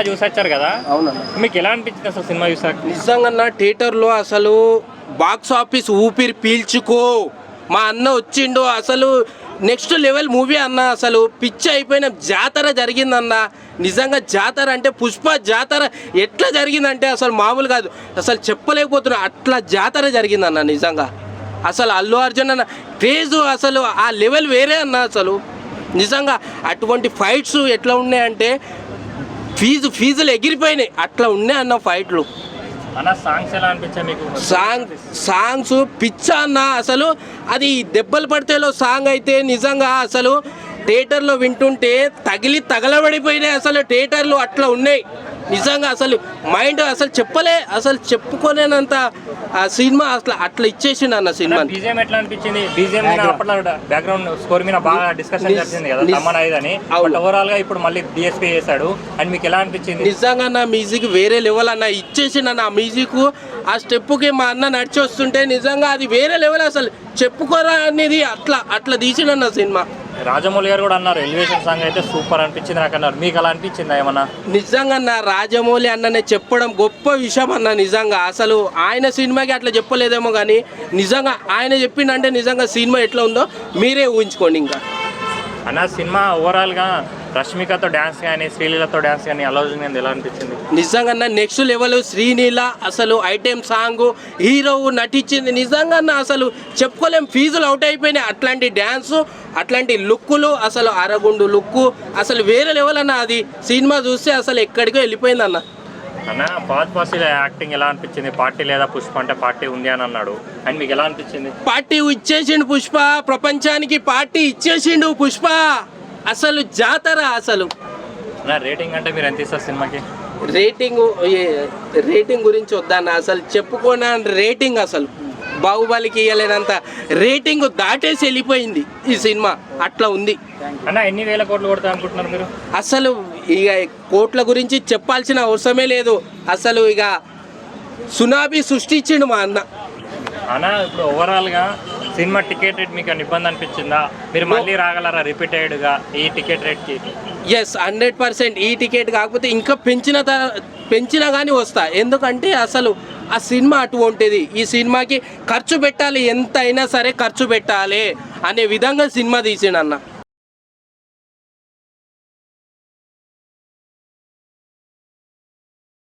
చూసొచ్చారు కదా. అవునన్నా, మీకు ఎలా అనిపించింది అసలు సినిమా చూసాక? నిజంగా థియేటర్లో అసలు బాక్స్ ఆఫీస్ ఊపిరి పీల్చుకో మా అన్న వచ్చిండు. అసలు నెక్స్ట్ లెవెల్ మూవీ అన్న. అసలు పిచ్చి అయిపోయిన జాతర జరిగిందన్న. నిజంగా జాతర అంటే పుష్ప జాతర ఎట్లా జరిగిందంటే అసలు మామూలు కాదు, అసలు చెప్పలేకపోతున్నా. అట్లా జాతర జరిగిందన్న నిజంగా. అసలు అల్లు అర్జున్ అన్న క్రేజ్ అసలు ఆ లెవెల్ వేరే అన్న. అసలు నిజంగా అటువంటి ఫైట్స్ ఎట్లా ఉన్నాయంటే ఫీజులు ఎగిరిపోయినాయి, అట్లా ఉన్నాయి అన్న ఫైట్లు. అన్న సాంగ్స్ ఎలా అనిపించాయి మీకు? సాంగ్స్ పిచ్చా అన్న. అసలు అది దెబ్బలు పడితేలో సాంగ్ అయితే నిజంగా అసలు థియేటర్లో వింటుంటే తగలబడిపోయినాయి. అసలు థియేటర్లు అట్లా ఉన్నాయి నిజంగా. అసలు మైండ్ అసలు అసలు చెప్పుకోలేనంత ఆ సినిమా అసలు అట్లా ఇచ్చేసిండు అన్న సినిమా. బీజిఎం ఎట్లా అనిపించింది? బీజిఎం అప్పట్లో బ్యాక్గ్రౌండ్ స్కోర్ మీద బాగా డిస్కషన్ జరిగింది కదా, తమన్ ఐదని. బట్ ఓవరాల్ గా ఇప్పుడు మళ్ళీ డిఎస్పీ చేశాడు. అండ్ మీకు ఎలా అనిపించింది? నిజంగా అన్న మ్యూజిక్ వేరే లెవెల్ అన్న. ఇచ్చేసిండు అన్న ఆ మ్యూజిక్. ఆ స్టెప్పుకి మా అన్న నడిచి వస్తుంటే నిజంగా అది వేరే లెవెల్. అసలు చెప్పుకోరా అనేది అట్లా తీసిండన్న సినిమా. రాజమౌళి గారు కూడా అన్నారు ఎలివేషన్ సాంగ్ అయితే సూపర్ అనిపించింది నాకు అన్నారు. మీకు అలా అనిపించిందా ఏమన్నా? నిజంగా అన్న రాజమౌళి అన్ననే చెప్పడం గొప్ప విషయం అన్న. నిజంగా అసలు ఆయన సినిమాకి అట్లా చెప్పలేదేమో కానీ నిజంగా ఆయన చెప్పిండంటే నిజంగా సినిమా ఎట్లా ఉందో మీరే ఊహించుకోండి. ఇంకా అన్న సినిమా ఓవరాల్గా రష్మికతో డ్యాన్స్ కానీ శ్రీలీలతో డ్యాన్స్ కానీ అల్లు అర్జున్ ఎలా అనిపించింది? నిజంగా నెక్స్ట్ లెవెల్. శ్రీలీల అసలు ఐటెం సాంగ్ హీరో నటించింది నిజంగా అసలు చెప్పుకోలేం. ఫీజులు అవుట్ అయిపోయినాయి. అట్లాంటి డ్యాన్సు, అట్లాంటి లుక్కులు, అసలు అరగుండు లుక్కు అసలు వేరే లెవెల్ అన్న. అది సినిమా చూస్తే అసలు ఎక్కడికో వెళ్ళిపోయింది అన్న. అన్న పార్టీ యాక్టింగ్ ఎలా అనిపించింది? పార్టీ లేదా పుష్ప అంటే పార్టీ ఉంది అని అన్నాడు. అండ్ మీకు ఎలా అనిపించింది? పార్టీ ఇచ్చేసిండు పుష్ప, ప్రపంచానికి పార్టీ ఇచ్చేసిండు పుష్ప. అసలు జాతర. అసలు రేటింగ్ అంటే మీరు ఎంత ఇస్తారు సినిమాకి? రేటింగ్ గురించి వద్దన్న. అసలు చెప్పుకోన రేటింగ్ అసలు బాహుబలికి ఇవ్వలేనంత రేటింగ్ దాటేసి వెళ్ళిపోయింది ఈ సినిమా. అట్లా ఉంది అన్న. ఎన్ని వేల కోట్లు కొడతా అనుకుంటున్నారు మీరు? అసలు ఇక కోట్ల గురించి చెప్పాల్సిన అవసరమే లేదు. అసలు ఇక సునామీ సృష్టించిండు మా అన్న. అన్న ఇప్పుడు ఓవరాల్గా సినిమా టికెట్ రేట్ మీకు ఇబ్బంది అనిపించిందా? మీరు మళ్ళీ రాగలరా రిపీటెడ్గా ఈ టికెట్ రేట్కి? ఎస్, 100%. ఈ టికెట్ కాకపోతే ఇంకా పెంచినా కానీ వస్తా. ఎందుకంటే అసలు ఆ సినిమా అటువంటిది. ఈ సినిమాకి ఖర్చు పెట్టాలి, ఎంత అయినా సరే ఖర్చు పెట్టాలి అనే విధంగా సినిమా తీసిండు అన్న.